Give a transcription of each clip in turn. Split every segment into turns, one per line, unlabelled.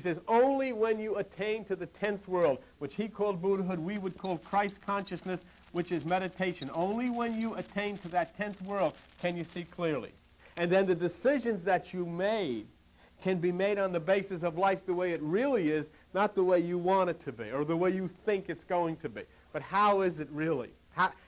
He says, only when you attain to the 10th world, which he called Buddhahood, we would call Christ consciousness, which is meditation. Only when you attain to that 10th world can you see clearly. And then the decisions that you made can be made on the basis of life the way it really is, not the way you want it to be or the way you think it's going to be. But how is it really?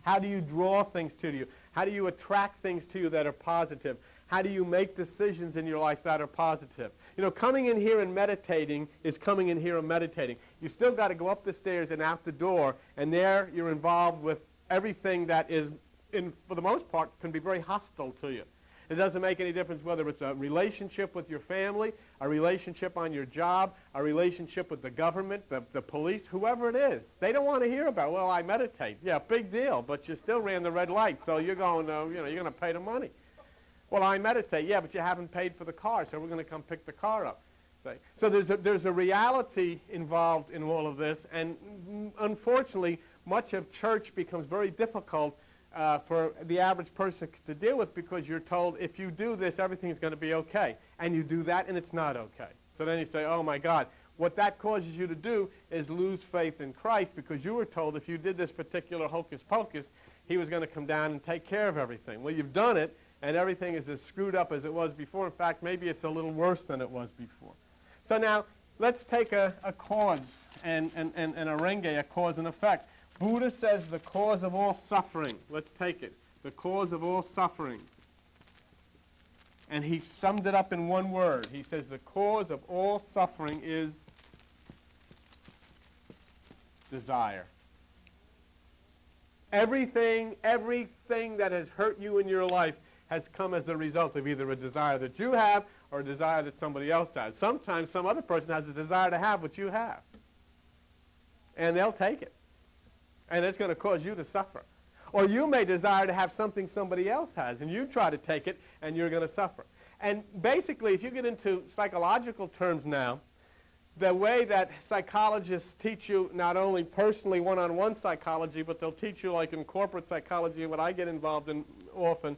How do you draw things to you? How do you attract things to you that are positive? How do you make decisions in your life that are positive? You know, coming in here and meditating is coming in here and meditating. You still got to go up the stairs and out the door, and there you're involved with everything that is, for the most part, can be very hostile to you. It doesn't make any difference whether it's a relationship with your family, a relationship on your job, a relationship with the government, the police, whoever it is. They don't want to hear about, well, I meditate. Yeah, big deal, but you still ran the red light, so you're going, you're going to pay the money. Well, I meditate. Yeah, but you haven't paid for the car, so we're going to come pick the car up. So there's a reality involved in all of this, and unfortunately, much of church becomes very difficult for the average person to deal with, because you're told if you do this, everything's going to be okay. And you do that, and it's not okay. So then you say, oh, my God. What that causes you to do is lose faith in Christ, because you were told if you did this particular hocus pocus, he was going to come down and take care of everything. Well, you've done it, and everything is as screwed up as it was before. In fact, maybe it's a little worse than it was before. So now, let's take a cause and a renge, a cause and effect. Buddha says the cause of all suffering. Let's take it. The cause of all suffering. And he summed it up in one word. He says the cause of all suffering is desire. Everything that has hurt you in your life has come as the result of either a desire that you have or a desire that somebody else has. Sometimes some other person has a desire to have what you have. And they'll take it. And it's going to cause you to suffer. Or you may desire to have something somebody else has, and you try to take it, and you're going to suffer. And basically, if you get into psychological terms now, the way that psychologists teach you not only personally one-on-one psychology, but they'll teach you like in corporate psychology, what I get involved in often,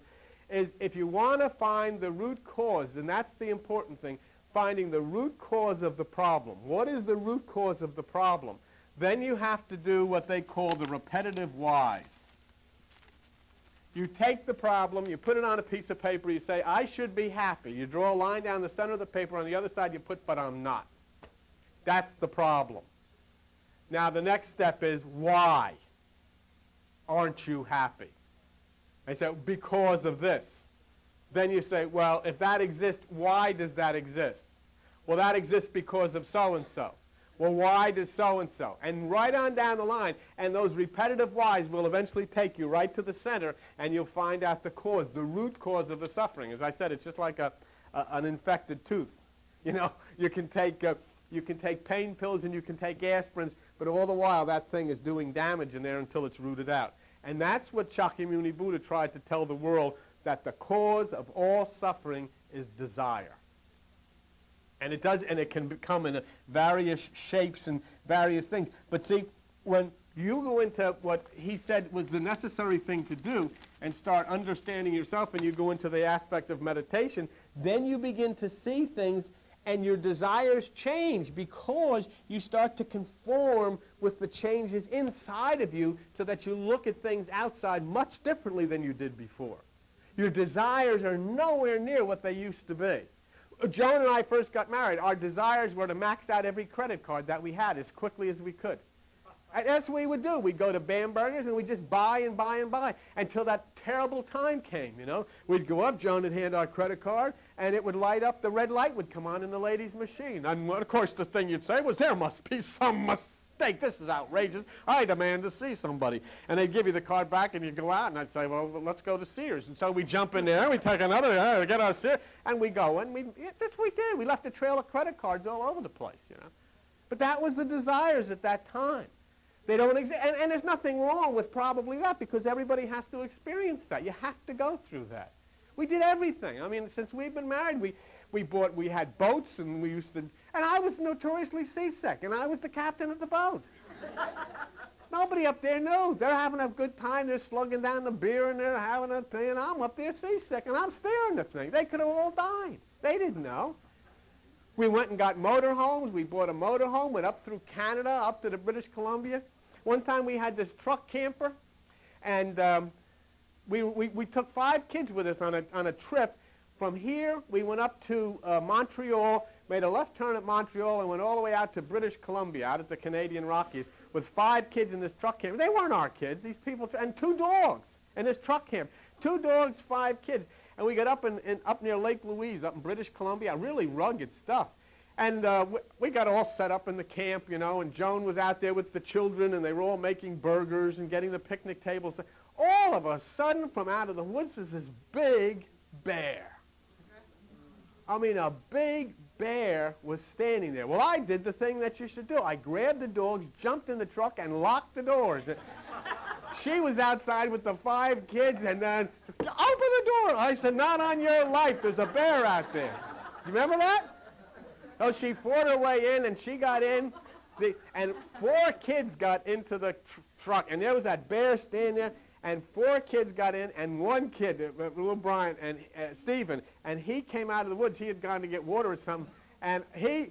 is if you want to find the root cause, and that's the important thing, finding the root cause of the problem. What is the root cause of the problem? Then you have to do what they call the repetitive whys. You take the problem, you put it on a piece of paper, you say, I should be happy. You draw a line down the center of the paper, on the other side you put, but I'm not. That's the problem. Now the next step is, why aren't you happy? They say, because of this. Then you say, well, if that exists, why does that exist? Well, that exists because of so-and-so. Well, why does so-and-so? And right on down the line, and those repetitive whys will eventually take you right to the center, and you'll find out the cause, the root cause of the suffering. As I said, it's just like an infected tooth. You know, you can take pain pills and you can take aspirins, but all the while that thing is doing damage in there until it's rooted out. And that's what Shakyamuni Buddha tried to tell the world, that the cause of all suffering is desire. And it does, and it can come in various shapes and various things. But see, when you go into what he said was the necessary thing to do and start understanding yourself, and you go into the aspect of meditation, then you begin to see things, and your desires change because you start to conform with the changes inside of you, so that you look at things outside much differently than you did before. Your desires are nowhere near what they used to be. Joan and I first got married. Our desires were to max out every credit card that we had as quickly as we could. And that's what we would do. We'd go to Bamberger's and we'd just buy and buy and buy until that terrible time came, you know. We'd go up, Joan would hand our credit card, and it would light up, the red light would come on in the ladies' machine. And of course the thing you'd say was, there must be some mistake. This is outrageous. I demand to see somebody. And they'd give you the card back and you'd go out, and I'd say, well, let's go to Sears. And so we jump in there, we take another, we get our Sears, and we go, and that's what we did. We left a trail of credit cards all over the place, you know. But that was the desires at that time. They don't exist, and there's nothing wrong with probably that, because everybody has to experience that. You have to go through that. We did everything. I mean, since we've been married, we had boats, and we used to, and I was notoriously seasick, and I was the captain of the boat. Nobody up there knew. They're having a good time. They're slugging down the beer, and they're having a thing, and I'm up there seasick, and I'm steering the thing. They could have all died. They didn't know. We went and got motorhomes. We bought a motorhome, went up through Canada, up to the British Columbia. One time we had this truck camper, and we took 5 kids with us on a trip. From here, we went up to Montreal, made a left turn at Montreal, and went all the way out to British Columbia, out at the Canadian Rockies, with 5 kids in this truck camper. They weren't our kids, these people, and 2 dogs in this truck camper. 2 dogs, 5 kids. And we got up up near Lake Louise, up in British Columbia, really rugged stuff. And we got all set up in the camp, you know, and Joan was out there with the children, and they were all making burgers and getting the picnic tables. All of a sudden, from out of the woods, there's this big bear. I mean, a big bear was standing there. Well, I did the thing that you should do. I grabbed the dogs, jumped in the truck, and locked the doors. She was outside with the 5 kids, and then, open the door. I said, not on your life. There's a bear out there. You remember that? Oh, she fought her way in, and she got in, and 4 kids got into the truck, and there was that bear standing there, and 4 kids got in, and 1 kid, little Brian, and Stephen, and he came out of the woods. He had gone to get water or something, and he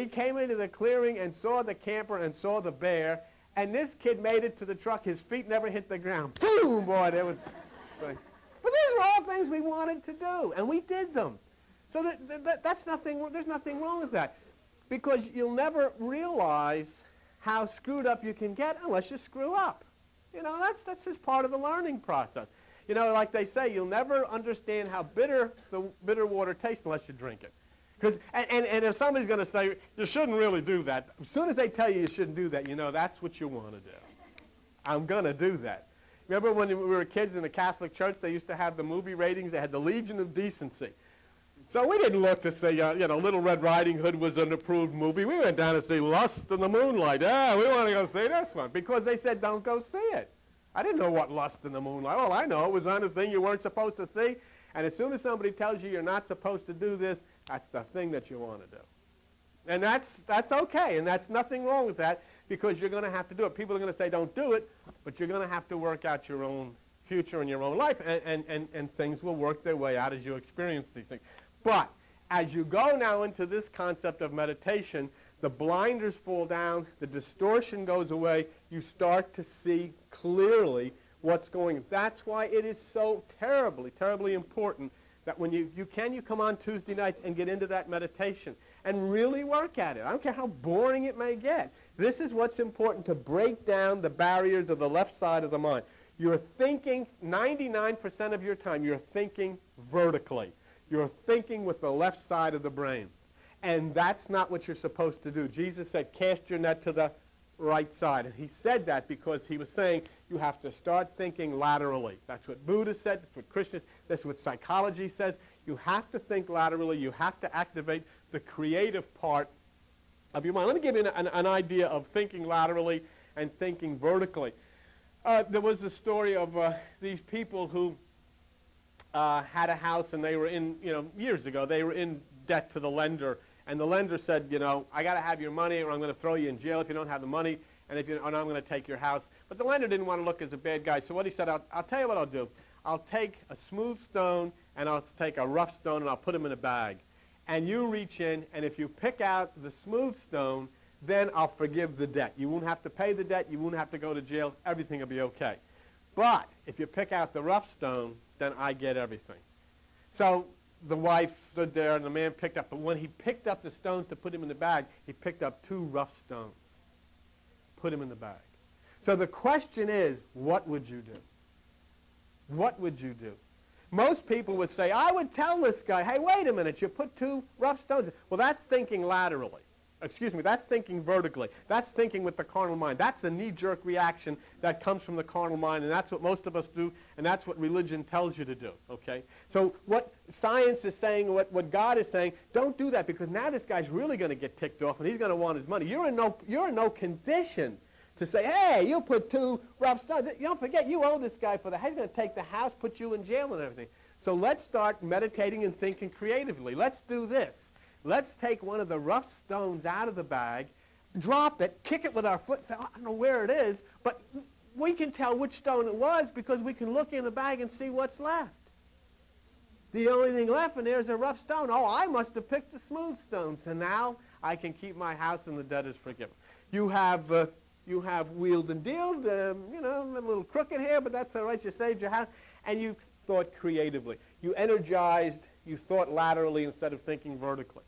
came into the clearing and saw the camper and saw the bear, and this kid made it to the truck. His feet never hit the ground. Boom, boy, there was. But these were all things we wanted to do, and we did them. So that's nothing. There's nothing wrong with that, because you'll never realize how screwed up you can get unless you screw up. You know, that's just part of the learning process. You know, like they say, you'll never understand how bitter the bitter water tastes unless you drink it. And if somebody's going to say, you shouldn't really do that, as soon as they tell you shouldn't do that, you know, that's what you want to do. I'm going to do that. Remember when we were kids in the Catholic Church, they used to have the movie ratings. They had the Legion of Decency. So we didn't look to say, you know, Little Red Riding Hood was an approved movie. We went down to see Lust in the Moonlight. Yeah, we want to go see this one, because they said don't go see it. I didn't know what Lust in the Moonlight. All I know, it was on a thing you weren't supposed to see. And as soon as somebody tells you you're not supposed to do this, that's the thing that you want to do. And that's okay, and that's nothing wrong with that, because you're going to have to do it. People are going to say don't do it, but you're going to have to work out your own future and your own life, and things will work their way out as you experience these things. But as you go now into this concept of meditation, the blinders fall down, the distortion goes away, you start to see clearly what's going on. That's why it is so terribly, terribly important that when you come on Tuesday nights and get into that meditation and really work at it. I don't care how boring it may get. This is what's important, to break down the barriers of the left side of the mind. You're thinking 99% of your time, you're thinking vertically. You're thinking with the left side of the brain. And that's not what you're supposed to do. Jesus said, cast your net to the right side. And he said that because he was saying you have to start thinking laterally. That's what Buddha said. That's what Christians, that's what psychology says. You have to think laterally. You have to activate the creative part of your mind. Let me give you an idea of thinking laterally and thinking vertically. There was a story of these people who had a house, and they were in, years ago, they were in debt to the lender. And the lender said, I got to have your money, or I'm going to throw you in jail if you don't have the money, and I'm going to take your house. But the lender didn't want to look as a bad guy. So what he said, I'll tell you what I'll do. I'll take a smooth stone, and I'll take a rough stone, and I'll put them in a bag. And you reach in, and if you pick out the smooth stone, then I'll forgive the debt. You won't have to pay the debt. You won't have to go to jail. Everything will be okay. But if you pick out the rough stone, then I get everything. So the wife stood there, and the man picked up. But when he picked up the stones to put him in the bag, he picked up 2 rough stones. Put him in the bag. So the question is, what would you do? What would you do? Most people would say, I would tell this guy, hey, wait a minute, you put 2 rough stones in. Well, that's thinking laterally. Excuse me, that's thinking vertically. That's thinking with the carnal mind. That's a knee-jerk reaction that comes from the carnal mind, and that's what most of us do, and that's what religion tells you to do, okay? So what science is saying, what God is saying, don't do that, because now this guy's really going to get ticked off, and he's going to want his money. You're in no condition to say, hey, you put 2 rough stones. You don't forget, you owe this guy for that. He's going to take the house, put you in jail and everything. So let's start meditating and thinking creatively. Let's do this. Let's take one of the rough stones out of the bag, drop it, kick it with our foot, say, I don't know where it is, but we can tell which stone it was because we can look in the bag and see what's left. The only thing left in there is a rough stone. Oh, I must have picked a smooth stone, so now I can keep my house and the debt is forgiven. You have wheeled and dealed, you know, a little crooked here, but that's all right. You saved your house, and you thought creatively. You energized, you thought laterally instead of thinking vertically.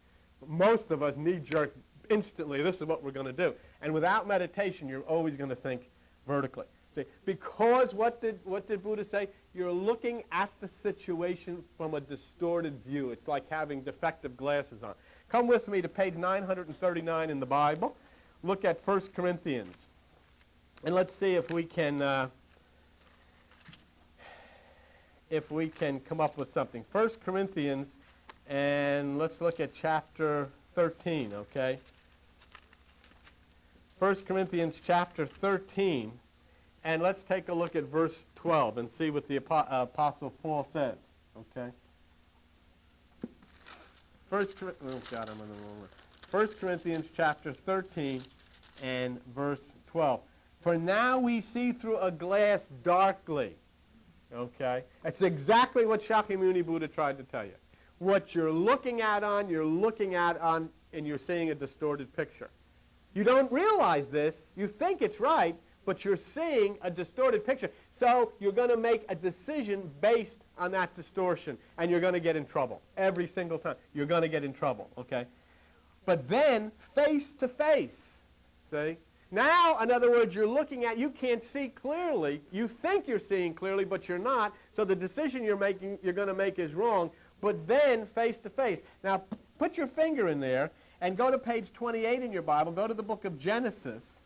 Most of us knee-jerk instantly, this is what we're going to do. And without meditation, you're always going to think vertically. See, because what did Buddha say? You're looking at the situation from a distorted view. It's like having defective glasses on. Come with me to page 939 in the Bible. Look at 1 Corinthians. And let's see if we can come up with something. 1 Corinthians, and let's look at chapter 13, okay? 1 Corinthians chapter 13. And let's take a look at verse 12 and see what the Apostle Paul says, okay? 1 Corinthians chapter 13 and verse 12. For now we see through a glass darkly, okay? That's exactly what Shakyamuni Buddha tried to tell you. What you're looking at on, and you're seeing a distorted picture. You don't realize this. You think it's right, but you're seeing a distorted picture. So you're going to make a decision based on that distortion, and you're going to get in trouble. Every single time, you're going to get in trouble, okay? But then, face to face, see? Now, in other words, you're looking at, you can't see clearly. You think you're seeing clearly, but you're not. So the decision you're going to make is wrong. But then, face to face. Now, put your finger in there and go to page 28 in your Bible. Go to the book of Genesis.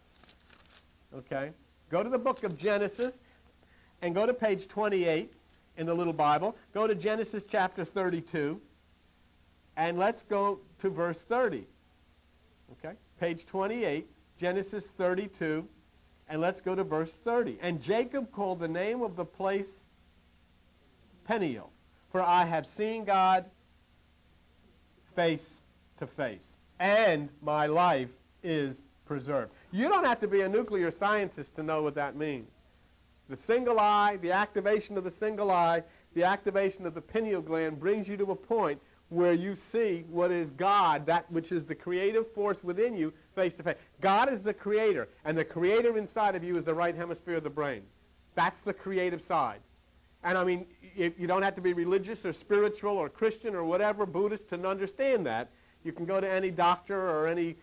Okay, go to the book of Genesis and go to page 28 in the little Bible. Go to Genesis chapter 32 and let's go to verse 30. Okay, page 28, Genesis 32, and let's go to verse 30. And Jacob called the name of the place Peniel, for I have seen God face to face, and my life is preserved. You don't have to be a nuclear scientist to know what that means. The single eye, the activation of the single eye, the activation of the pineal gland brings you to a point where you see what is God, that which is the creative force within you, face to face. God is the creator, and the creator inside of you is the right hemisphere of the brain. That's the creative side. And I mean, you don't have to be religious or spiritual or Christian or whatever, Buddhist, to understand that. You can go to any doctor or any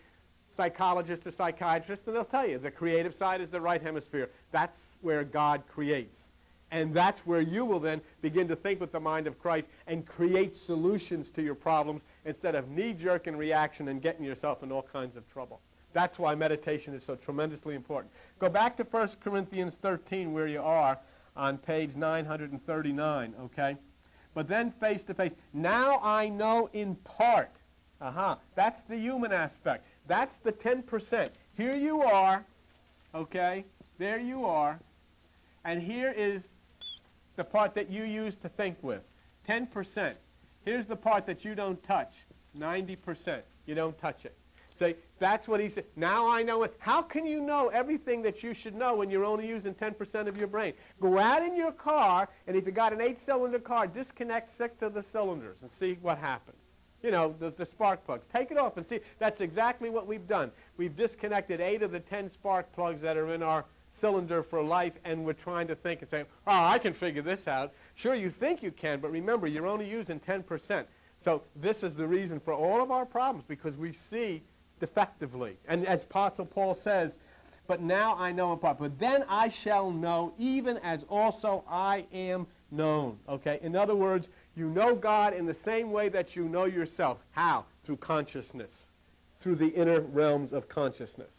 psychologist or psychiatrist, and they'll tell you the creative side is the right hemisphere. That's where God creates. And that's where you will then begin to think with the mind of Christ and create solutions to your problems instead of knee-jerk and reaction and getting yourself in all kinds of trouble. That's why meditation is so tremendously important. Go back to 1 Corinthians 13 where you are on page 939, okay? But then face to face. Now I know in part. That's the human aspect. That's the 10%. Here you are, okay? There you are. And here is the part that you use to think with, 10%. Here's the part that you don't touch, 90%. You don't touch it. See, that's what he said. Now I know it. How can you know everything that you should know when you're only using 10% of your brain? Go out in your car, and if you got an 8-cylinder car, disconnect 6 of the cylinders and see what happens. You know, the spark plugs. Take it off and see. That's exactly what we've done. We've disconnected 8 of the 10 spark plugs that are in our cylinder for life, and we're trying to think and say, oh, I can figure this out. Sure, you think you can, but remember, you're only using 10%. So this is the reason for all of our problems, because we see defectively. And as Apostle Paul says, but now I know in part, but then I shall know even as also I am known. Okay? In other words, you know God in the same way that you know yourself. How? Through consciousness. Through the inner realms of consciousness.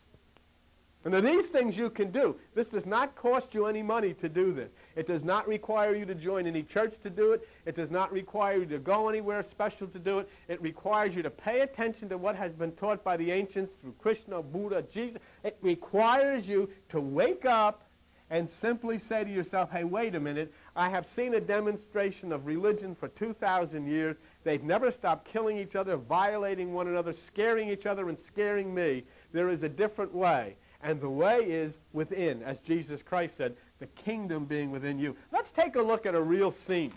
And now these things you can do. This does not cost you any money to do this. It does not require you to join any church to do it. It does not require you to go anywhere special to do it. It requires you to pay attention to what has been taught by the ancients through Krishna, Buddha, Jesus. It requires you to wake up and simply say to yourself, hey, wait a minute. I have seen a demonstration of religion for 2,000 years. They've never stopped killing each other, violating one another, scaring each other, and scaring me. There is a different way. And the way is within, as Jesus Christ said, the kingdom being within you. Let's take a look at a real scene.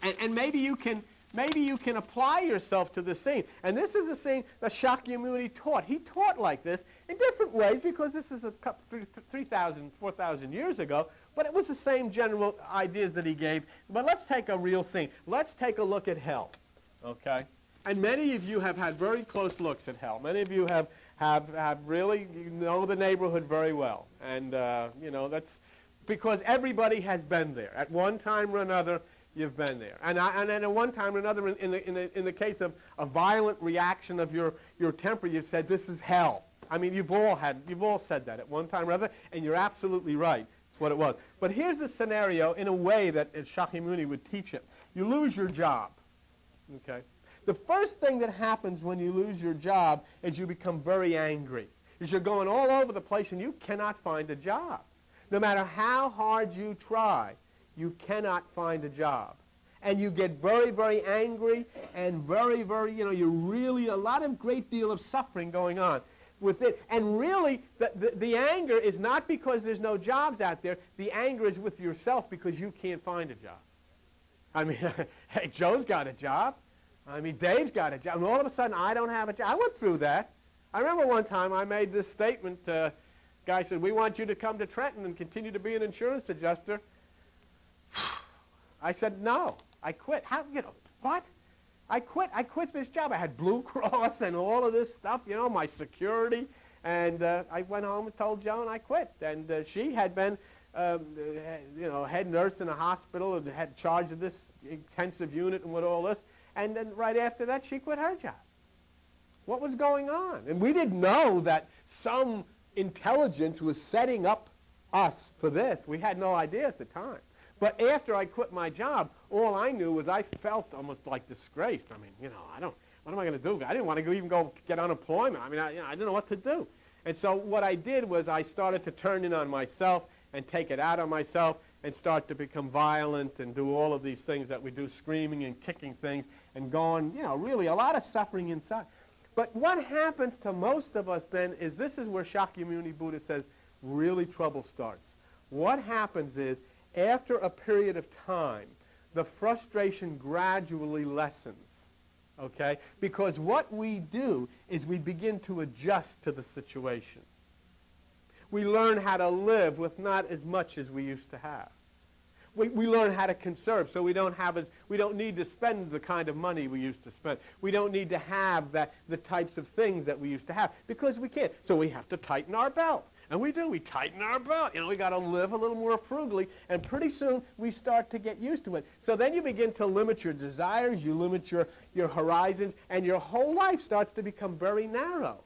And maybe you can apply yourself to this scene. And this is a scene that Shakyamuni taught. He taught like this in different ways because this is 3,000, 4,000 years ago, but it was the same general ideas that he gave. But let's take a real scene. Let's take a look at hell, okay? And many of you have had very close looks at hell. Many of you have really, you know the neighborhood very well. And, you know, that's because everybody has been there. At one time or another, you've been there. And then at one time or another, in the case of a violent reaction of your temper, you've said, this is hell. I mean, you've all said that at one time or another, and you're absolutely right. It's what it was. But here's the scenario in a way that Shakyamuni would teach it. You lose your job, okay? The first thing that happens when you lose your job is you become very angry. Because you're going all over the place and you cannot find a job. No matter how hard you try, you cannot find a job. And you get very, very angry and very, very, you know, you're really great deal of suffering going on with it. And really, the anger is not because there's no jobs out there. The anger is with yourself because you can't find a job. I mean, hey, Joe's got a job. I mean, Dave's got a job. And all of a sudden, I don't have a job. I went through that. I remember one time I made this statement. Guy said, we want you to come to Trenton and continue to be an insurance adjuster. I said, no. I quit. How, you know, what? I quit this job. I had Blue Cross and all of this stuff, you know, my security. And I went home and told Joan I quit. And she had been, you know, head nurse in a hospital and had charge of this intensive unit and with all this. And then right after that, she quit her job. What was going on? And we didn't know that some intelligence was setting up us for this. We had no idea at the time. But after I quit my job, all I knew was I felt almost like disgraced. I mean, you know, what am I going to do? I didn't want to even go get unemployment. I mean, I didn't know what to do. And so what I did was I started to turn in on myself and take it out on myself and start to become violent and do all of these things that we do, screaming and kicking things and going, you know, really a lot of suffering inside. But what happens to most of us then is this is where Shakyamuni Buddha says really trouble starts. What happens is after a period of time, the frustration gradually lessens, okay? Because what we do is we begin to adjust to the situation. We learn how to live with not as much as we used to have. We learn how to conserve, so we don't need to spend the kind of money we used to spend. We don't need to have the types of things that we used to have because we can't. So we have to tighten our belt. And we do. We tighten our belt. You know, we got to live a little more frugally, and pretty soon we start to get used to it. So then you begin to limit your desires, you limit your horizons, and your whole life starts to become very narrow.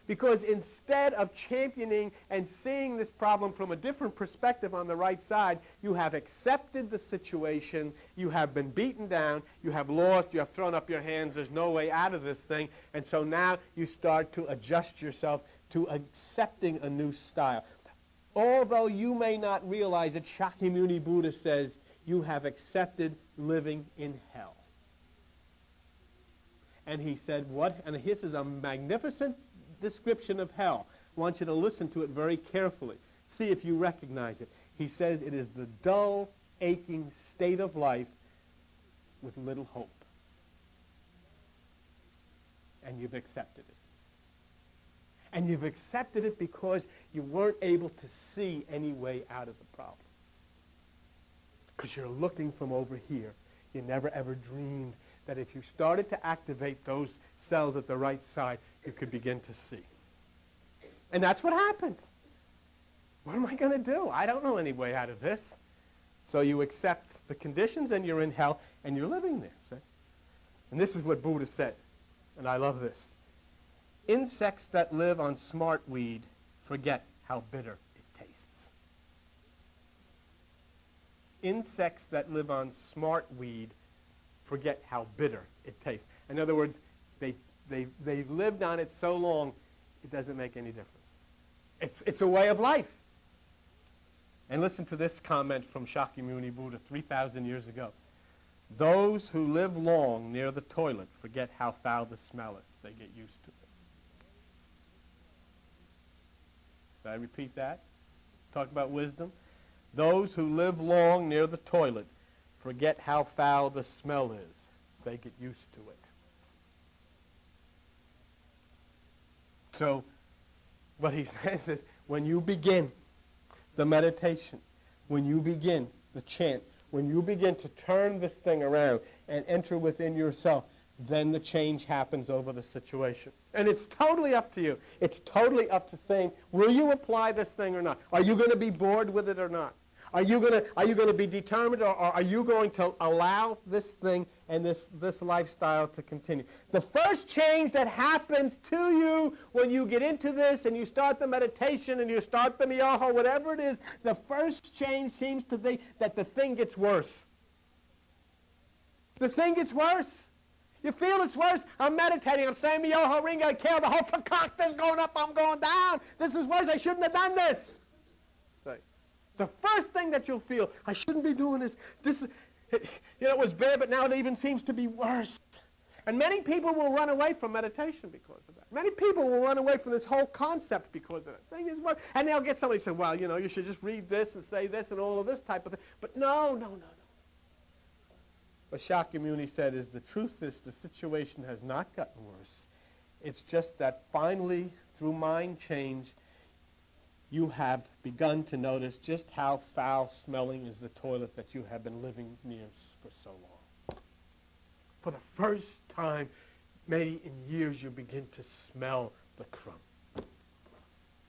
Because instead of championing and seeing this problem from a different perspective on the right side, you have accepted the situation, you have been beaten down, you have lost, you have thrown up your hands, there's no way out of this thing, and so now you start to adjust yourself to accepting a new style. Although you may not realize it, Shakyamuni Buddha says you have accepted living in hell. And he said what? And this is a magnificent description of hell. I want you to listen to it very carefully. See if you recognize it. He says it is the dull, aching state of life with little hope. And you've accepted it. And you've accepted it because you weren't able to see any way out of the problem. Because you're looking from over here. You never ever dreamed that if you started to activate those cells at the right side, you could begin to see. And that's what happens. What am I going to do? I don't know any way out of this. So you accept the conditions and you're in hell and you're living there. See? And this is what Buddha said, and I love this. Insects that live on smartweed forget how bitter it tastes. Insects that live on smartweed forget how bitter it tastes. In other words, they've lived on it so long, it doesn't make any difference. It's a way of life. And listen to this comment from Shakyamuni Buddha 3,000 years ago. Those who live long near the toilet forget how foul the smell is. They get used to it. Did I repeat that? Talk about wisdom. Those who live long near the toilet forget how foul the smell is. They get used to it. So what he says is, when you begin the meditation, when you begin the chant, when you begin to turn this thing around and enter within yourself, then the change happens over the situation. And it's totally up to you. It's totally up to saying, will you apply this thing or not? Are you going to be bored with it or not? Are you going to be determined, or are you going to allow this thing and this lifestyle to continue? The first change that happens to you when you get into this and you start the meditation and you start the miyoho, whatever it is, the first change seems to be that the thing gets worse. The thing gets worse. You feel it's worse. I'm meditating. I'm saying miyoho, ringa, kale, the whole fakakta's going up, I'm going down. This is worse. I shouldn't have done this. The first thing that you'll feel, I shouldn't be doing this. It was bad, but now it even seems to be worse. And many people will run away from meditation because of that. Many people will run away from this whole concept because of it. Thing is, and they'll get somebody to say, well, you should just read this and say this and all of this type of thing. But no. What Shakyamuni said is, the truth is the situation has not gotten worse. It's just that finally, through mind change, you have begun to notice just how foul-smelling is the toilet that you have been living near for so long. For the first time, maybe in years, you begin to smell the crumb.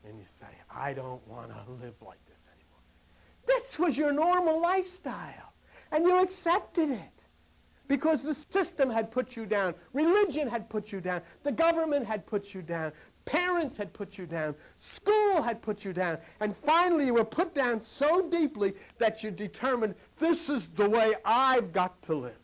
And you say, I don't want to live like this anymore. This was your normal lifestyle, and you accepted it. Because the system had put you down. Religion had put you down. The government had put you down. Parents had put you down. School had put you down. And finally you were put down so deeply that you determined, this is the way I've got to live.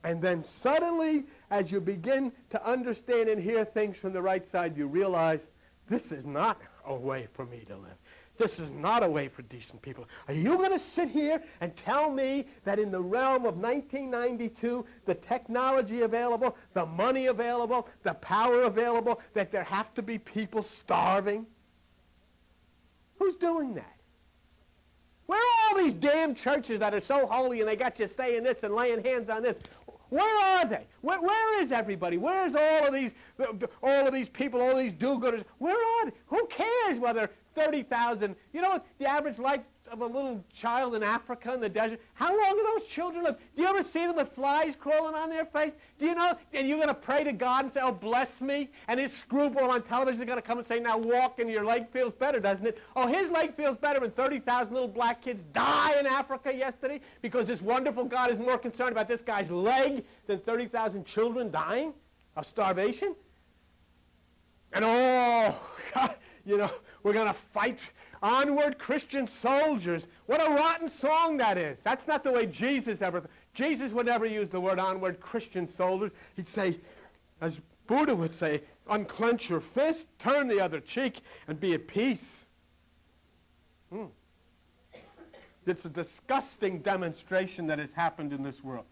And then suddenly, as you begin to understand and hear things from the right side, you realize, this is not a way for me to live. This is not a way for decent people. Are you going to sit here and tell me that in the realm of 1992, the technology available, the money available, the power available, that there have to be people starving? Who's doing that? Where are all these damn churches that are so holy and they got you saying this and laying hands on this? Where are they? Where is everybody? Where is all of these people, all these do-gooders? Where are they? Who cares whether 30,000, the average life of a little child in Africa in the desert, how long do those children live? Do you ever see them with flies crawling on their face? Do you know? And you're going to pray to God and say, oh, bless me? And his screwball on television is going to come and say, now walk and your leg feels better, doesn't it? Oh, his leg feels better when 30,000 little black kids die in Africa yesterday because this wonderful God is more concerned about this guy's leg than 30,000 children dying of starvation? And oh, God, we're going to fight onward, Christian soldiers. What a rotten song that is. That's not the way Jesus ever. Jesus would never use the word onward, Christian soldiers. He'd say, as Buddha would say, unclench your fist, turn the other cheek, and be at peace. It's a disgusting demonstration that has happened in this world.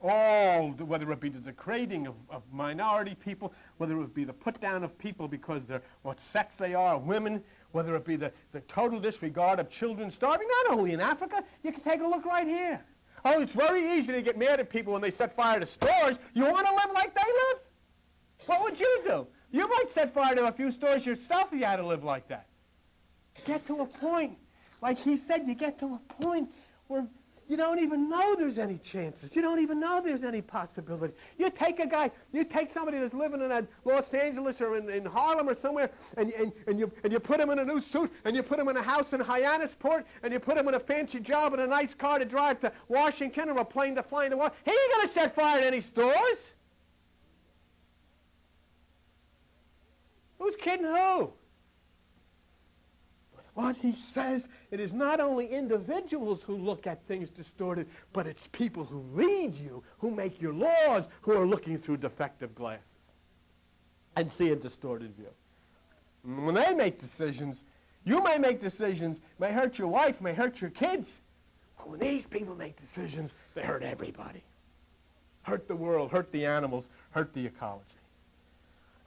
Whether it be the degrading of minority people, whether it be the put down of people because they're what sex they are, women, whether it be the total disregard of children starving, not only in Africa, you can take a look right here. Oh, it's very easy to get mad at people when they set fire to stores. You want to live like they live? What would you do? You might set fire to a few stores yourself if you had to live like that. Get to a point, like he said, you get to a point where you don't even know there's any chances. You don't even know there's any possibility. You take somebody that's living in Los Angeles or in Harlem or somewhere, and you put him in a new suit, and you put him in a house in Hyannisport, and you put him in a fancy job and a nice car to drive to Washington or a plane to fly into Washington. He ain't going to set fire to any stores. Who's kidding who? What he says, it is not only individuals who look at things distorted, but it's people who lead you, who make your laws, who are looking through defective glasses and see a distorted view. When they make decisions, you may make decisions, may hurt your wife, may hurt your kids. But when these people make decisions, they hurt everybody. Hurt the world, hurt the animals, hurt the ecology.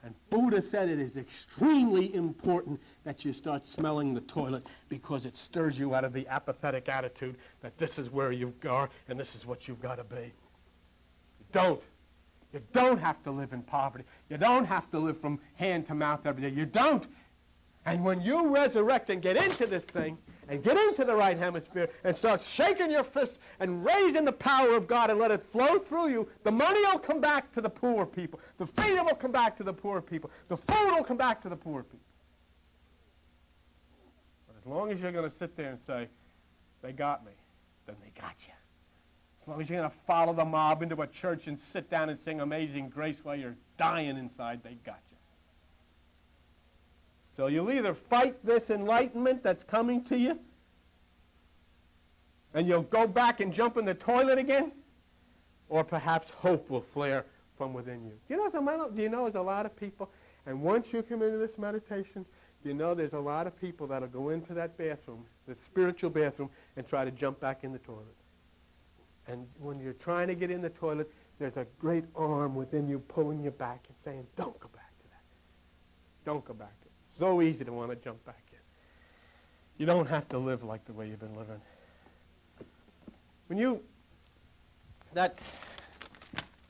And Buddha said it is extremely important that you start smelling the toilet because it stirs you out of the apathetic attitude that this is where you are and this is what you've got to be. You don't. You don't have to live in poverty. You don't have to live from hand to mouth every day. You don't. And when you resurrect and get into this thing, and get into the right hemisphere, and start shaking your fist and raising the power of God and let it flow through you, the money will come back to the poor people. The freedom will come back to the poor people. The food will come back to the poor people. But as long as you're going to sit there and say, they got me, then they got you. As long as you're going to follow the mob into a church and sit down and sing Amazing Grace while you're dying inside, they got you. So you'll either fight this enlightenment that's coming to you, and you'll go back and jump in the toilet again, or perhaps hope will flare from within you. Do you know there's a lot of people, and once you come into this meditation, you know there's a lot of people that'll go into that bathroom, the spiritual bathroom, and try to jump back in the toilet. And when you're trying to get in the toilet, there's a great arm within you pulling you back and saying, don't go back to that. Don't go back to it. So easy to want to jump back in. You don't have to live like the way you've been living. When that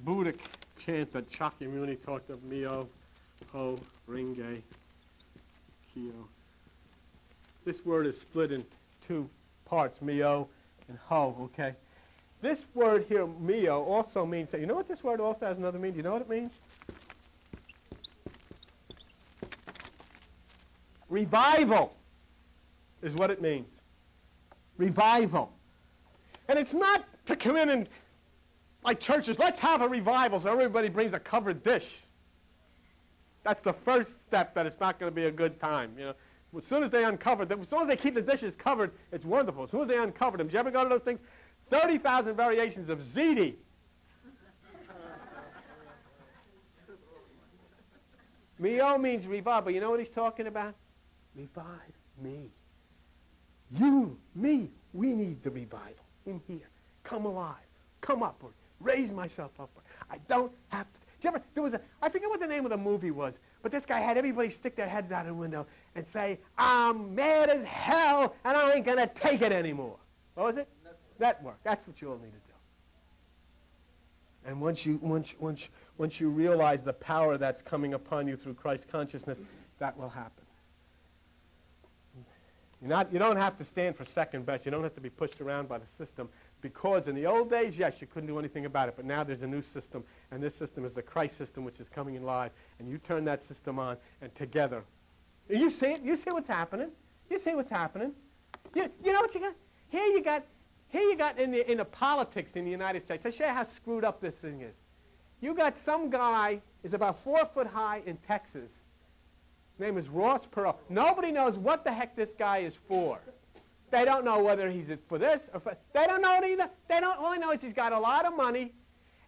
Buddhic chant that Shakyamuni talked of, Myo, Ho, Ringe, Kyo. This word is split in two parts, Myo and Ho, okay? This word here, Myo, also means, you know what this word also has another meaning? Do you know what it means? Revival is what it means. Revival. And it's not to come in and, like churches, let's have a revival so everybody brings a covered dish. That's the first step that it's not going to be a good time. You know, as soon as they uncover them, as soon as they keep the dishes covered, it's wonderful. As soon as they uncover them, did you ever go to those things? 30,000 variations of ziti. Myo means revive, but you know what he's talking about? Revive me. You, me, we need the revival in here. Come alive. Come upward. Raise myself upward. I don't have to. I forget what the name of the movie was, but this guy had everybody stick their heads out of the window and say, I'm mad as hell and I ain't going to take it anymore. What was it? Network. That's what you all need to do. And once you realize the power that's coming upon you through Christ consciousness, that will happen. You don't have to stand for second best. You don't have to be pushed around by the system, because in the old days, yes, you couldn't do anything about it, but now there's a new system, and this system is the Christ system, which is coming in live, and you turn that system on, and together, you see it. You see what's happening. You see what's happening. You know what you got? Here you got in the politics in the United States. I'll show you how screwed up this thing is. You got some guy is about 4 foot high in Texas. His name is Ross Perot. Nobody knows what the heck this guy is for. They don't know whether he's for this or for... They don't know it either. All they know is he's got a lot of money,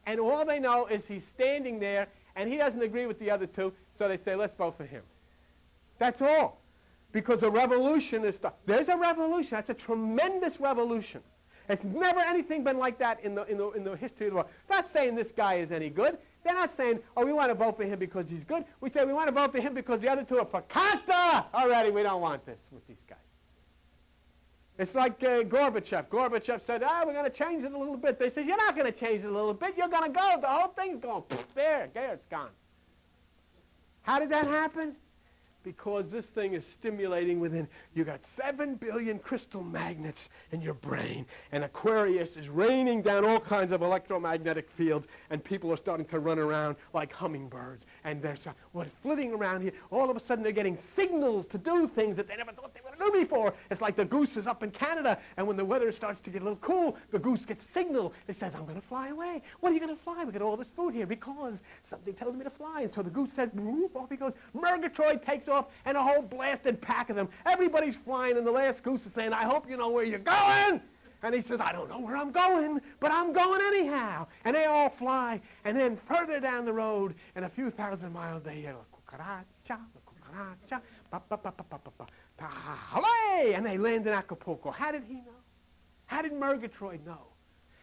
and all they know is he's standing there, and he doesn't agree with the other two, so they say, let's vote for him. That's all. Because a revolution is... There's a revolution. That's a tremendous revolution. It's never anything been like that in the history of the world. Not saying this guy is any good. They're not saying, oh, we want to vote for him because he's good. We say we want to vote for him because the other two are fakakta. Already, we don't want this with these guys. It's like Gorbachev. Gorbachev said, we're going to change it a little bit. They said, you're not going to change it a little bit. You're going to go. The whole thing's going, there, it's gone. How did that happen? Because this thing is stimulating within. You got 7 billion crystal magnets in your brain, and Aquarius is raining down all kinds of electromagnetic fields, and people are starting to run around like hummingbirds, and they're flitting around here. All of a sudden, they're getting signals to do things that they never thought they would do before. It's like the goose is up in Canada, and when the weather starts to get a little cool, the goose gets a signal. It says, I'm going to fly away. What are you going to fly? We got all this food here because something tells me to fly. And so the goose said, off he goes. Murgatroyd takes off, and a whole blasted pack of them. Everybody's flying, and the last goose is saying, I hope you know where you're going. And he says, I don't know where I'm going, but I'm going anyhow. And they all fly, and then further down the road, and a few thousand miles, they hear, la cucaracha, hooray! And they land in Acapulco. How did he know? How did Murgatroyd know?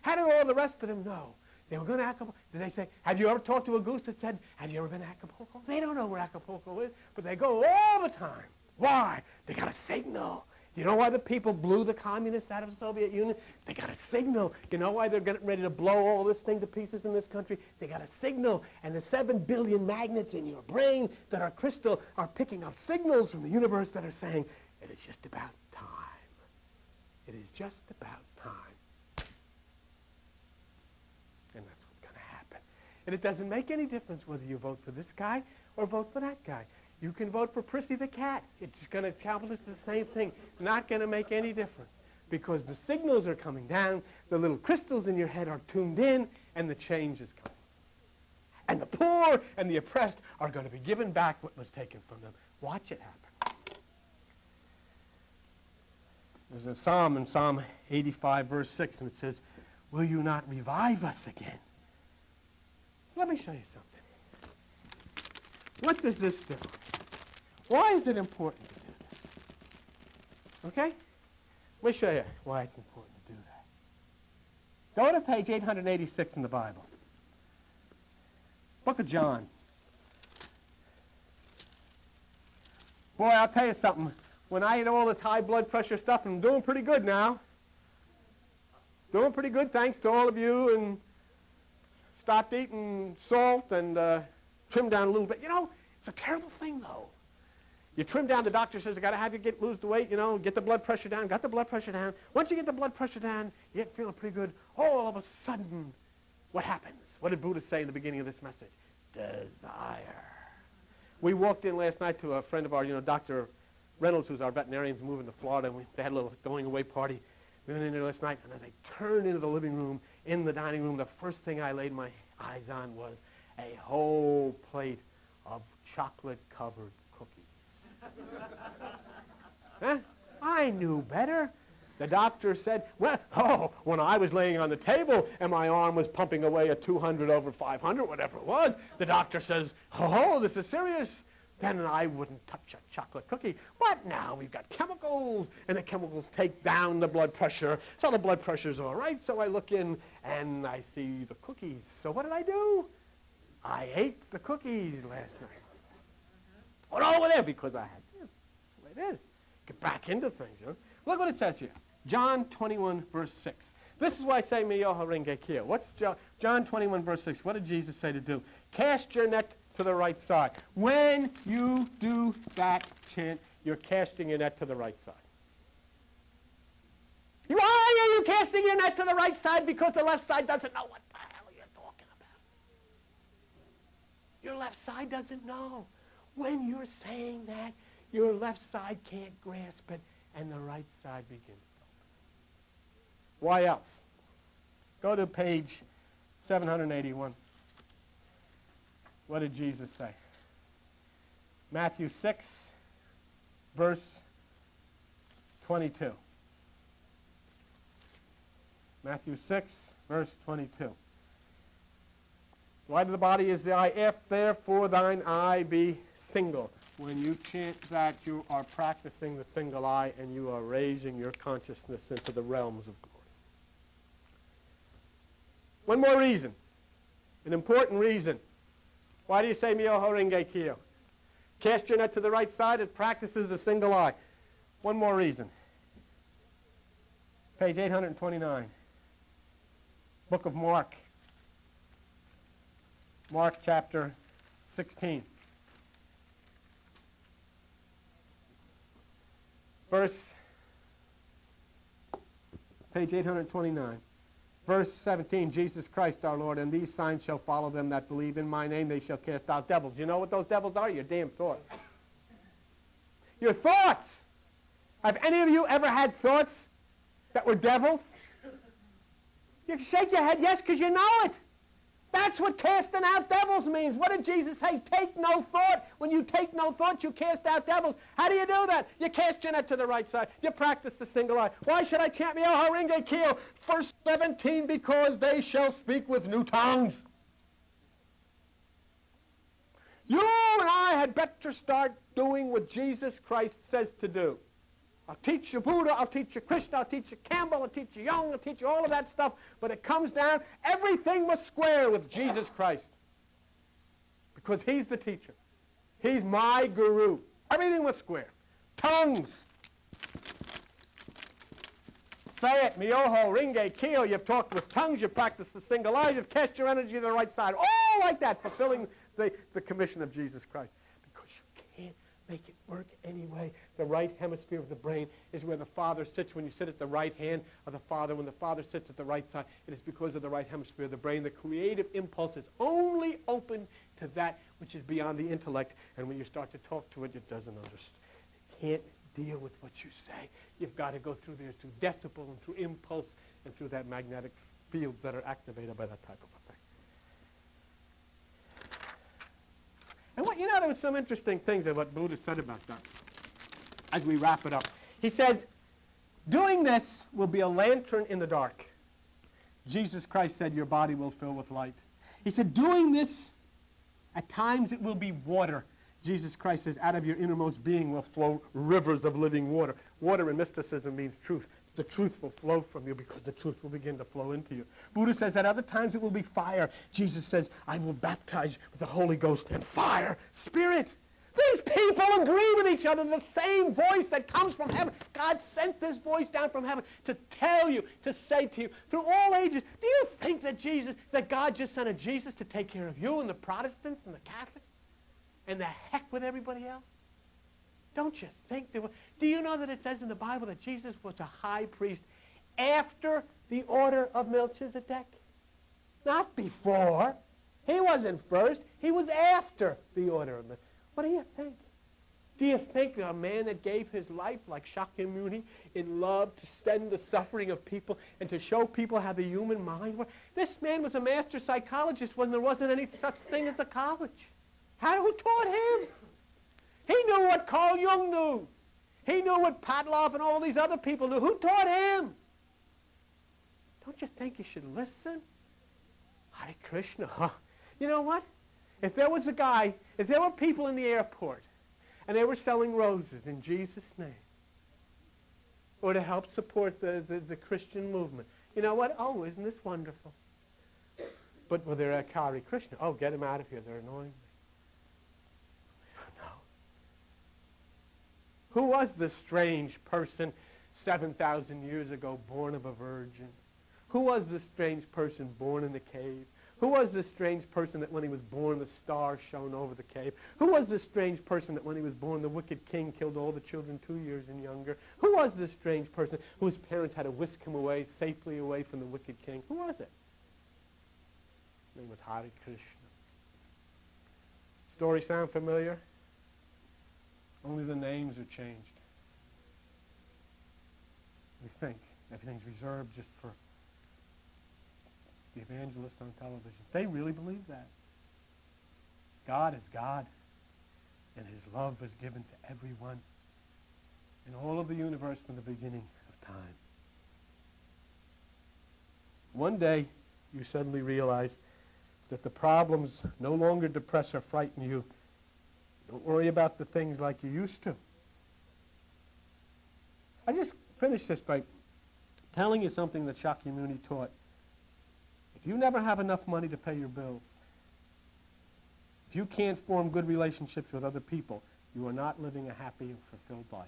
How did all the rest of them know? They were going to Acapulco. Did they say, have you ever talked to a goose that said, have you ever been to Acapulco? They don't know where Acapulco is, but they go all the time. Why? They got a signal. Do you know why the people blew the communists out of the Soviet Union? They got a signal. You know why they're getting ready to blow all this thing to pieces in this country? They got a signal. And the 7 billion magnets in your brain that are crystal are picking up signals from the universe that are saying, it is just about time. It is just about time. And that's what's going to happen. And it doesn't make any difference whether you vote for this guy or vote for that guy. You can vote for Prissy the cat. It's going to accomplish the same thing. Not going to make any difference because the signals are coming down, the little crystals in your head are tuned in, and the change is coming. And the poor and the oppressed are going to be given back what was taken from them. Watch it happen. There's a psalm in Psalm 85, verse 6, and it says, will you not revive us again? Let me show you something. What does this do? Why is it important to do this? Okay? Let me show you why it's important to do that. Go to page 886 in the Bible. Book of John. Boy, I'll tell you something. When I eat all this high blood pressure stuff, I'm doing pretty good now. Doing pretty good, thanks to all of you, and stopped eating salt and trim down a little bit. You know, it's a terrible thing, though. You trim down, the doctor says, I got to have you lose the weight, you know, get the blood pressure down. Got the blood pressure down. Once you get the blood pressure down, you get feeling pretty good. All of a sudden, what happens? What did Buddha say in the beginning of this message? Desire. We walked in last night to a friend of ours, you know, Dr. Reynolds, who's our veterinarian, who's moving to Florida, and they had a little going-away party. We went in there last night, and as I turned into the living room, in the dining room, the first thing I laid my eyes on was a whole plate of chocolate-covered cookies. Huh? I knew better. The doctor said, well, when I was laying on the table and my arm was pumping away at 200 over 500, whatever it was, the doctor says, oh, this is serious. Then I wouldn't touch a chocolate cookie. But now we've got chemicals, and the chemicals take down the blood pressure, so the blood pressure's all right. So I look in, and I see the cookies. So what did I do? I ate the cookies last night. Went all over there because I had to. That's the way it is. Get back into things, you know. Look what it says here. John 21, verse 6. This is why I say miyoho renge kyo. What's John 21, verse 6? What did Jesus say to do? Cast your net to the right side. When you do that chant, you're casting your net to the right side. Why are you casting your net to the right side? Because the left side doesn't know what the hell you're talking about. Your left side doesn't know. When you're saying that, your left side can't grasp it, and the right side begins to open. Why else? Go to page 781. What did Jesus say? Matthew 6, verse 22. Matthew 6, verse 22. The light of the body is the eye. If therefore thine eye be single. When you chant that, you are practicing the single eye, and you are raising your consciousness into the realms of glory. One more reason, an important reason. Why do you say miyoho renge kyo? Cast your net to the right side. It practices the single eye. One more reason. Page 829. Book of Mark. Mark chapter 16. Verse, page 829. Verse 17, Jesus Christ our Lord, and these signs shall follow them that believe in my name. They shall cast out devils. You know what those devils are? Your damn thoughts. Your thoughts. Have any of you ever had thoughts that were devils? You can shake your head yes because you know it. That's what casting out devils means. What did Jesus say? Take no thought. When you take no thought, you cast out devils. How do you do that? You cast your net to the right side. You practice the single eye. Why should I chant miyoho renge kyo? Verse 17, because they shall speak with new tongues. You and I had better start doing what Jesus Christ says to do. I'll teach you Buddha, I'll teach you Krishna, I'll teach you Campbell, I'll teach you Jung, I'll teach you all of that stuff, but it comes down, everything was square with Jesus Christ. Because he's the teacher. He's my guru. Everything was square. Tongues. Say it, Myoho, Ringe, Kyo. You've talked with tongues, you've practiced the single eye, you've cast your energy to the right side. All like that, fulfilling the commission of Jesus Christ. Because you can't make it work anyway. The right hemisphere of the brain is where the Father sits. When you sit at the right hand of the Father, when the Father sits at the right side, it is because of the right hemisphere of the brain. The creative impulse is only open to that which is beyond the intellect. And when you start to talk to it, it doesn't understand. It can't deal with what you say. You've got to go through there through decibel and through impulse and through that magnetic fields that are activated by that type of a thing. And what, there was some interesting things of what Buddha said about that as we wrap it up. He says, doing this will be a lantern in the dark. Jesus Christ said, your body will fill with light. He said, doing this, at times it will be water. Jesus Christ says, out of your innermost being will flow rivers of living water. Water in mysticism means truth. The truth will flow from you because the truth will begin to flow into you. Buddha says at other times it will be fire. Jesus says, I will baptize with the Holy Ghost and fire, spirit. These people agree with each other. The same voice that comes from heaven. God sent this voice down from heaven to tell you, to say to you, through all ages, do you think that God just sent a Jesus to take care of you and the Protestants and the Catholics? And the heck with everybody else? Don't you think there was? Do you know that it says in the Bible that Jesus was a high priest after the order of Melchizedek? Not before. He wasn't first. He was after the order of Melchizedek. What do you think? Do you think a man that gave his life like Shakyamuni in love to send the suffering of people and to show people how the human mind works? This man was a master psychologist when there wasn't any such thing as a college. Who taught him? He knew what Carl Jung knew. He knew what Pavlov and all these other people knew. Who taught him? Don't you think you should listen? Hare Krishna. Huh? You know what? If there was a guy, if there were people in the airport and they were selling roses in Jesus' name or to help support the Christian movement, you know what? Oh, isn't this wonderful? But well, they're at Hare Krishna. Oh, get them out of here. They're annoying me. Who was this strange person 7,000 years ago born of a virgin? Who was this strange person born in the cave? Who was this strange person that when he was born the stars shone over the cave? Who was this strange person that when he was born the wicked king killed all the children 2 years and younger? Who was this strange person whose parents had to whisk him away, safely away from the wicked king? Who was it? His name was Hare Krishna. Story sound familiar? Only the names are changed. We think everything's reserved just for the evangelists on television. They really believe that. God is God, and his love is given to everyone in all of the universe from the beginning of time. One day, you suddenly realize that the problems no longer depress or frighten you. Don't worry about the things like you used to. I just finished this by telling you something that Shakyamuni taught. If you never have enough money to pay your bills, if you can't form good relationships with other people, you are not living a happy and fulfilled life.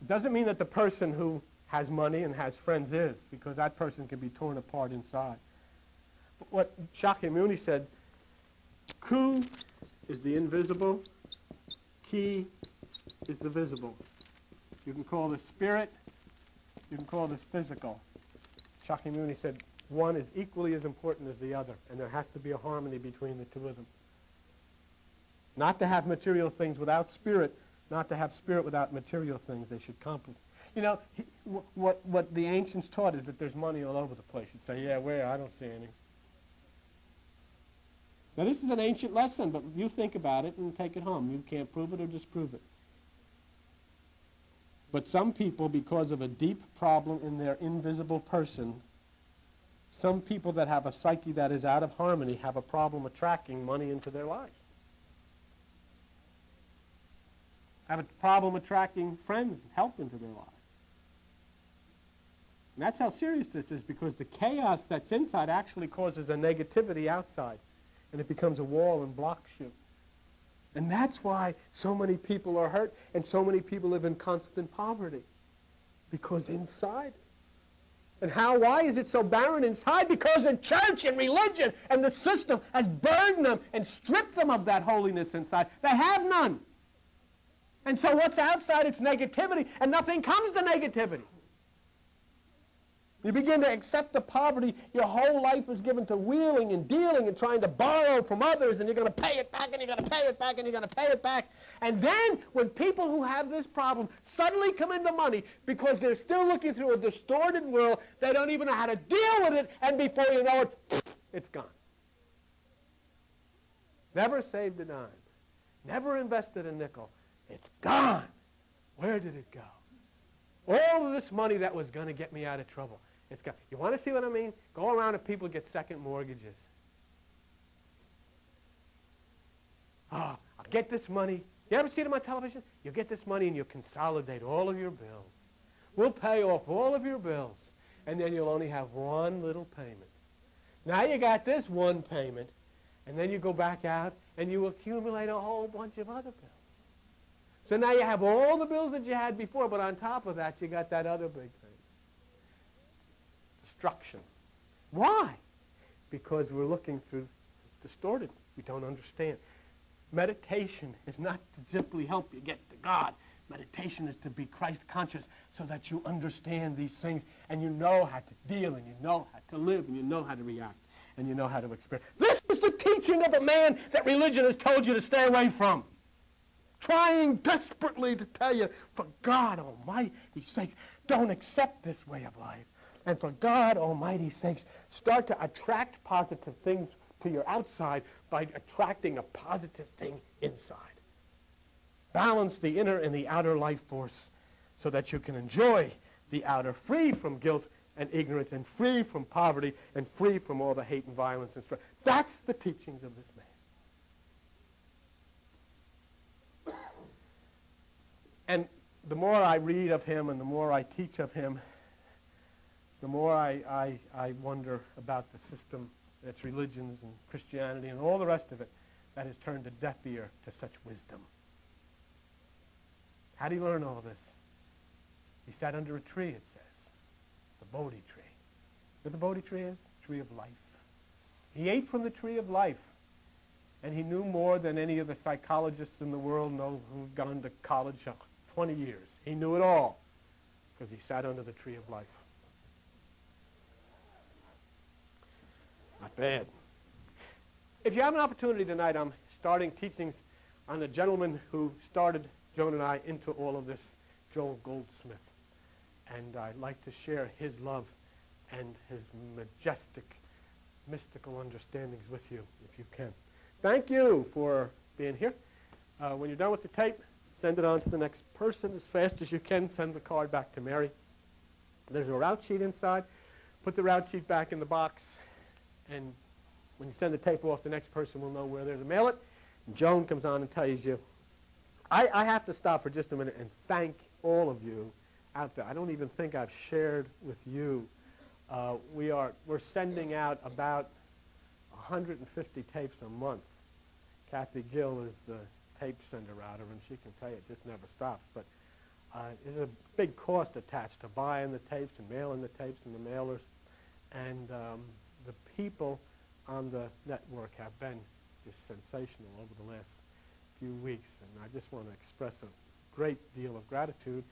It doesn't mean that the person who has money and has friends is, because that person can be torn apart inside. But what Shakyamuni said, Ku is the invisible, Ki is the visible. You can call this spirit, you can call this physical. Shakyamuni said one is equally as important as the other, and there has to be a harmony between the two of them. Not to have material things without spirit, not to have spirit without material things. They should complement. You know, what the ancients taught is that there's money all over the place. You'd say, yeah, where? I don't see any. Now, this is an ancient lesson, but you think about it and take it home. You can't prove it or disprove it. But some people, because of a deep problem in their invisible person, some people that have a psyche that is out of harmony have a problem attracting money into their lives. have a problem attracting friends and help into their lives. And that's how serious this is, because the chaos that's inside actually causes a negativity outside, and it becomes a wall and blocks you. And that's why so many people are hurt and so many people live in constant poverty, because inside. And why is it so barren inside? Because the church and religion and the system has burdened them and stripped them of that holiness inside. They have none. And so what's outside? It's negativity, and nothing comes to negativity. You begin to accept the poverty. Your whole life is given to wheeling and dealing and trying to borrow from others, and you're going to pay it back, and you're going to pay it back, and you're going to pay it back. And then when people who have this problem suddenly come into money because they're still looking through a distorted world, they don't even know how to deal with it, and before you know it, it's gone. Never saved a dime. Never invested a nickel. It's gone. Where did it go? All of this money that was going to get me out of trouble. It's gone. You want to see what I mean? Go around and people get second mortgages. I'll get this money. You ever see it on television? You get this money and you consolidate all of your bills. We'll pay off all of your bills. And then you'll only have one little payment. Now you got this one payment. And then you go back out and you accumulate a whole bunch of other bills. So now you have all the bills that you had before, but on top of that, you got that other big thing. Destruction. Why? Because we're looking through distorted. We don't understand. Meditation is not to simply help you get to God. Meditation is to be Christ conscious so that you understand these things and you know how to deal and you know how to live and you know how to react and you know how to experience. This is the teaching of a man that religion has told you to stay away from. Trying desperately to tell you, for God Almighty's sake, don't accept this way of life. And for God Almighty's sakes, start to attract positive things to your outside by attracting a positive thing inside. Balance the inner and the outer life force so that you can enjoy the outer, free from guilt and ignorance and free from poverty and free from all the hate and violence and strife. That's the teachings of this man. And the more I read of him and the more I teach of him, the more I wonder about the system, its religions and Christianity and all the rest of it that has turned a deaf ear to such wisdom. How did he learn all this? He sat under a tree, it says, the Bodhi Tree. You know what the Bodhi Tree is? Tree of life. He ate from the tree of life, and he knew more than any of the psychologists in the world know who've gone to college 20 years. He knew it all because he sat under the tree of life. Not bad. If you have an opportunity tonight, I'm starting teachings on the gentleman who started Joan and I into all of this, Joel Goldsmith. And I'd like to share his love and his majestic, mystical understandings with you, if you can. Thank you for being here. When you're done with the tape, send it on to the next person as fast as you can. Send the card back to Mary. There's a route sheet inside. Put the route sheet back in the box. And when you send the tape off, the next person will know where they're to mail it. And Joan comes on and tells you. I have to stop for just a minute and thank all of you out there. I don't even think I've shared with you. We're sending out about 150 tapes a month. Kathy Gill is the tape sender router, and she can tell you it just never stops. But there's a big cost attached to buying the tapes and mailing the tapes and the mailers. And the people on the network have been just sensational over the last few weeks. And I just want to express a great deal of gratitude